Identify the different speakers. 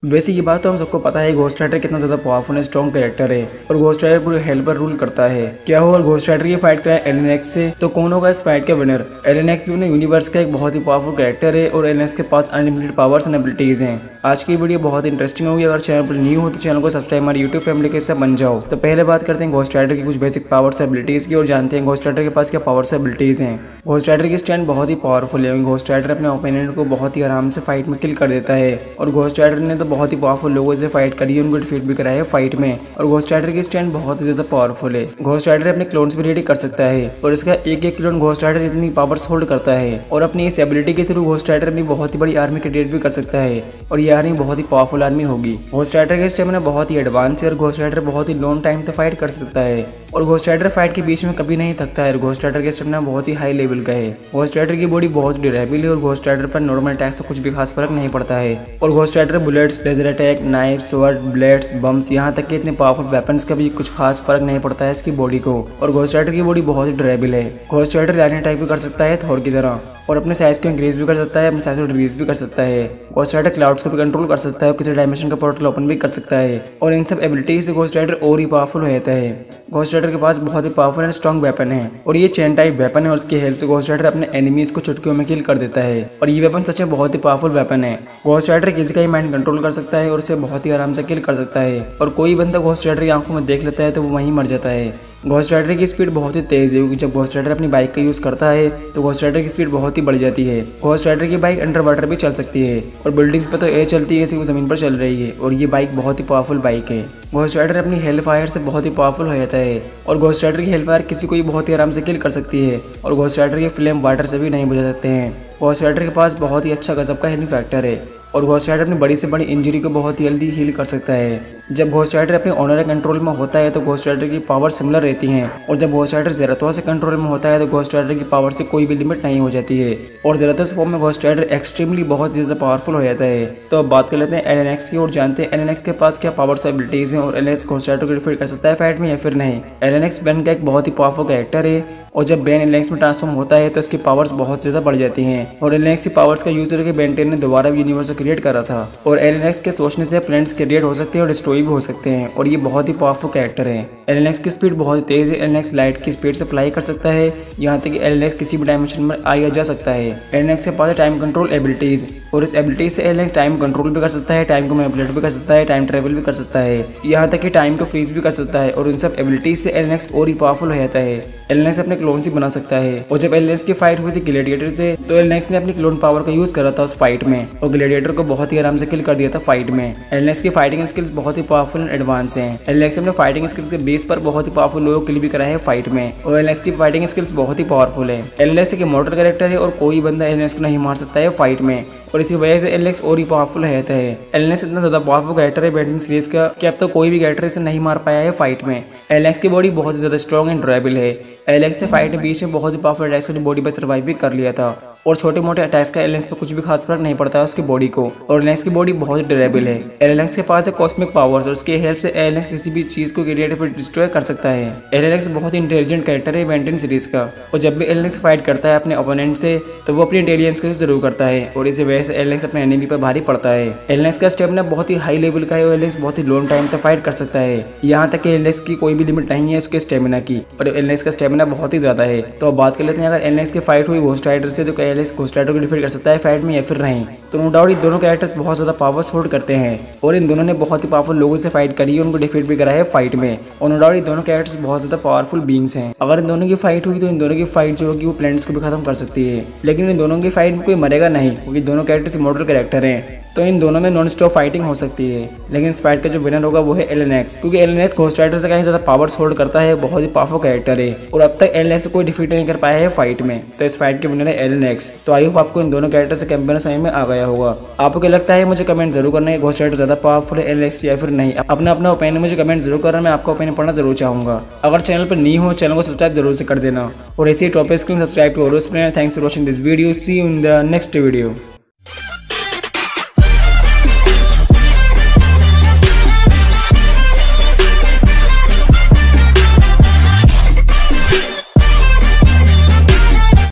Speaker 1: वैसे ये बात तो हम सबको पता है, घोस्ट राइडर कितना ज्यादा पावरफुल है, स्ट्रॉन्ग कैरेक्टर है और घोस्ट राइडर पूरे हेल पर रूल करता है। क्या हो और घोस्ट राइडर की फाइट कराए एलिनेक्स से, तो कौन होगा इस फाइट का विनर? एलिनेक्स भी अपने यूनिवर्स का एक बहुत ही पावरफुल कैरेक्टर है और एलिनेक्स के पास अनलिमिटेड पावर्स एंड एबिलिटीज हैं। आज की वीडियो बहुत इंटरेस्टिंग होगी। अगर चैनल पर न्यू हो तो चैनल को सब्सक्राइब हमारे यूट्यूब फैमिली के हिस्सा बन जाओ। तो पहले बात करते हैं घोस्ट राइडर की कुछ बेसिक पावर्स एबिलिटीज की और जानते हैं घोस्ट राइडर के पास क्या पावर्स एबिलिटीज हैं। घोस्ट राइडर की स्टैंड बहुत ही पावरफुल है। घोस्ट राइडर अपने ओपोनेंट को बहुत ही आराम से फाइट में किल कर देता है और घोस्ट राइडर ने तो बहुत ही पावरफुल लोगों से फाइट करी है, उनको डिफीट भी कराया है फाइट में। और घोस्ट राइडर की स्टैंड बहुत ही ज्यादा पावरफुल है। घोस्ट राइडर अपने क्लोन्स भी रेडी कर सकता है और इसका एक एक क्लोन घोस्ट राइडर इतनी पावर्स होल्ड करता है और अपनी इस एबिलिटी के थ्रू घोस्ट राइडर अपनी बहुत ही बड़ी आर्मी क्रिएट भी कर सकता है और ये आर्मी बहुत ही पावरफुल आर्मी होगी। घोस्ट राइडर का स्टेमिना बहुत ही एडवांस है और घोस्ट राइडर बहुत ही लॉन्ग टाइम तक फाइट कर सकता है और घोस्ट राइडर फाइट के बीच में कभी नहीं थकता है। घोस्ट राइडर का स्टेमिना बहुत ही हाई लेवल का है। घोस्ट राइडर की बॉडी बहुत ड्यूरेबल है और घोस्ट राइडर पर नॉर्मल अटैक से कुछ भी खास फर्क नहीं पड़ता है और Ghost Rider bullets, laser attack, knife, sword, blades, bombs, यहाँ तक कि इतने पावरफुल वेपन्स का भी कुछ खास फर्क नहीं पड़ता है इसकी बॉडी को। और घोस्ट राइडर की बॉडी बहुत ही ड्यूरेबल है। घोस्ट राइडर लाइन अटैक भी कर सकता है थॉर की तरह और अपने साइज को इंक्रीज भी कर सकता है, अपने साइज को डिक्रीज भी कर सकता है। घोस्ट राइडर क्लाउड्स को भी कंट्रोल कर सकता है और किसी डायमेंशन का पोर्टल ओपन भी कर सकता है और इन सब एबिलिटीज से घोस्ट राइडर और ही पावरफुल हो जाता है। घोस्ट राइडर के पास बहुत ही पावरफुल एंड स्ट्रॉन्ग वेपन है और ये चेन टाइप वेपन है और उसकी हेल्प से घोस्ट राइडर अपने एनिमीज को चुटकियों में किल कर देता है और ये वेपन सच में बहुत ही पावरफुल वेपन है। घोस्ट राइडर किसी का ही माइंड कंट्रोल कर सकता है और उसे बहुत ही आराम से किल कर सकता है और कोई बंदा घोस्ट राइडर की आंखों में देख लेता है तो वो वहीं मर जाता है। घोस्ट राइडर की स्पीड बहुत ही तेज है क्योंकि जब घोस्ट राइडर अपनी बाइक का यूज करता है तो घोस्ट राइडर की स्पीड बहुत ही बढ़ जाती है। घोस्ट राइडर की बाइक अंडर वाटर भी चल सकती है और बिल्डिंग्स पर तो एयर चलती है, वो जमीन पर चल रही है और ये बाइक बहुत ही पावरफुल बाइक है। घोस्ट राइडर अपनी हेल फायर से बहुत ही पावरफुल हो जाता है और घोस्ट राइडर की हेल फायर किसी को भी बहुत ही आराम से किल कर सकती है और घोस्ट राइडर के फ्लेम वाटर से भी नहीं बुझा सकते हैं। घोस्ट राइडर के पास बहुत ही अच्छा गजब का हीलिंग फैक्टर है और घोस्ट राइडर अपनी बड़ी से बड़ी इंजरी को बहुत ही जल्दी हील कर सकता है। जब घोस्ट राइडर अपने ओनर के कंट्रोल में होता है तो घोस्ट राइडर की पावर सिमिलर रहती हैं और जब घोस्ट राइडर ज़ेराथोस से कंट्रोल में होता है तो घोस्ट राइडर की पावर से कोई भी लिमिट नहीं हो जाती है और ज़ेराथोस फॉर्म में घोस्ट राइडर एक्सट्रीमली बहुत ज़्यादा पावरफुल हो जाता है। तो अब बात कर लेते हैं एलिनेक्स की और जानते हैं एलिनेक्स के पास क्या पावर्स एबिलिटीज हैं और एलिनेक्स घोस्ट राइडर को डिफीट कर सकता है फाइट में या फिर नहीं। एलिनेक्स बेन का एक बहुत ही पावरफुल कैरेक्टर है और जब बेन एलिनेक्स में ट्रांसफॉर्म होता है तो इसकी पावर्स बहुत ज़्यादा बढ़ जाती हैं और एलिनेक्स की पावर्स का यूज करके बेन 10 ने दोबारा यूनिवर्स क्रिएट करा था और एलिनेक्स के सोचने से प्लैनेट्स क्रिएट हो सकते हैं और डिस्ट्रॉय भी हो सकते हैं और ये बहुत ही पावरफुल कैरेक्टर है। एलिनेक्स की स्पीड बहुत ही तेज है। एलिनेक्स लाइट की स्पीड से फ्लाई कर सकता है, यहाँ तक कि एलिनेक्स किसी भी डायमेंशन में आया जा सकता है। एलिनेक्स के पास है टाइम कंट्रोल एबिलिटीज और इस एबिलिटी से एलिनेक्स टाइम कंट्रोल भी कर सकता है, टाइम को मैनिपुलेट भी कर सकता है, टाइम ट्रेवल भी कर सकता है, यहाँ तक कि टाइम को फ्रीज भी कर सकता है और इन सब एबिलिटीज से एलिनेक्स और ही पावरफुल हो जाता है। एलिनेक्स अपने क्लोन्स ही बना सकता है और जब एलिनेक्स की फाइट हुई थी ग्लैडिएटर से तो एलिनेक्स ने अपनी क्लोन पावर का यूज करा था उस फाइट में और ग्लैडिएटर को बहुत ही आराम से किल कर दिया था फाइट में। एलिनेक्स की फाइटिंग स्किल्स बहुत ही पावरफुल एंड एडवांस हैं। एलिनेक्स ने फाइटिंग स्किल्स के बेस पर बहुत ही पावरफुल लोगों को किल भी करा है फाइट में और एलिनेक्स की फाइटिंग स्किल्स बहुत ही पावरफुल है। एलिनेक्स एक इमॉर्टल कैरेक्टर है और कोई बंदा एलिनेक्स को नहीं मार सकता है फाइट में और इसी वजह से एलिनेक्स और ही पावरफुल रहता है। एलिनेक्स इतना ज्यादा पावरफुल कैरेक्टर है बैटिंग सीरीज का कि अब तो कोई भी कैरेक्टर इसे नहीं मार पाया है फाइट में। एलिनेक्स की बॉडी बहुत ज्यादा स्ट्रॉन्ग एंड ड्यूरेबल है। एलिनेक्स से फाइट के बीच में बहुत ही पावरफुल अटैक्स अपनी बॉडी पर सर्वाइव भी कर लिया था और छोटे मोटे अटैक्स का एलिनेक्स पर कुछ भी खास फर्क नहीं पड़ता है उसकी बॉडी को और एलिनेक्स की बॉडी बहुत ही ड्यूरेबल है। एलिनेक्स के पास है कॉस्मिक पावर्स और उसकी हेल्प से एलिनेक्स किसी भी चीज को क्रिएट फिर डिस्ट्रॉय कर सकता है। एलिनेक्स बहुत ही इंटेलिजेंट कैरेक्टर है बेन 10 सीरीज का और जब भी एलिनेक्स फाइट करता है अपने ओपोनेंट से तो वो अपनी इंटेलिजेंस का जरूर करता है और इसी वजह से एलिनेक्स अपने एनिमी पर भारी पड़ता है। एलिनेक्स का स्टेमिना बहुत ही हाई लेवल का है और एलिनेक्स बहुत ही लॉन्ग टाइम तक फाइट कर सकता है, यहाँ तक कि एलिनेक्स की कोई भी लिमिट नहीं है उसके स्टेमिना की और एलिनेक्स का स्टेमिना बहुत ही ज्यादा है। तो अब बात कर लेते हैं अगर एलिनेक्स की फाइट हुई घोस्ट राइडर से तो क्या एलिनेक्स घोस्ट राइडर को डिफीट कर सकता है फाइट में या फिर नहीं। तो नो डाउट ये दोनों कैरेक्टर्स बहुत ज्यादा पावर्स होल्ड करते हैं और इन दोनों ने बहुत ही पावरफुल लोगों से फाइट करी है, उनको डिफीट भी करा है फाइट में और नो डाउट ये दोनों कैरेक्टर्स बहुत ज्यादा पावरफुल बींग्स हैं। अगर इन दोनों की फाइट हुई तो इन दोनों की फाइट जो होगी वो प्लैनेट्स को भी खत्म कर सकती है, लेकिन इन दोनों की फाइट में कोई मरेगा नहीं क्योंकि दोनों कैरेक्टर्स इमॉर्टल कैरेक्टर हैं तो इन दोनों में नॉन स्टॉप फाइटिंग हो सकती है। लेकिन इस फाइट का जो विनर होगा वो है एलिनेक्स क्योंकि एलिनेक्स घोस्ट राइडर से कहीं ज्यादा पावर्स होल्ड करता है, बहुत ही पावरफुल कैरेक्टर है और अब तक एलिनेक्स कोई डिफीट नहीं कर पाया है फाइट में। तो इस फाइट के विनर है एलिनेक्स। तो आई होप आपको इन दोनों कैरेक्टर से कंपेयर समझ में आ गया होगा। आपको क्या लगता है मुझे कमेंट जरूर करना है घोस्ट राइडर ज्यादा पावरफुल है एलिनेक्स या फिर नहीं। अपना ओपिनियन मुझे कमेंट जरूर करना, मैं आपका ओपिनियन पढ़ना जरूर चाहूंगा। अगर चैनल पर नहीं हो चैनल को सब्सक्राइब जरूर से कर देना और ऐसे टॉपिक्स को सब्सक्राइब करो। Thanks for watching this video, see you in the next video.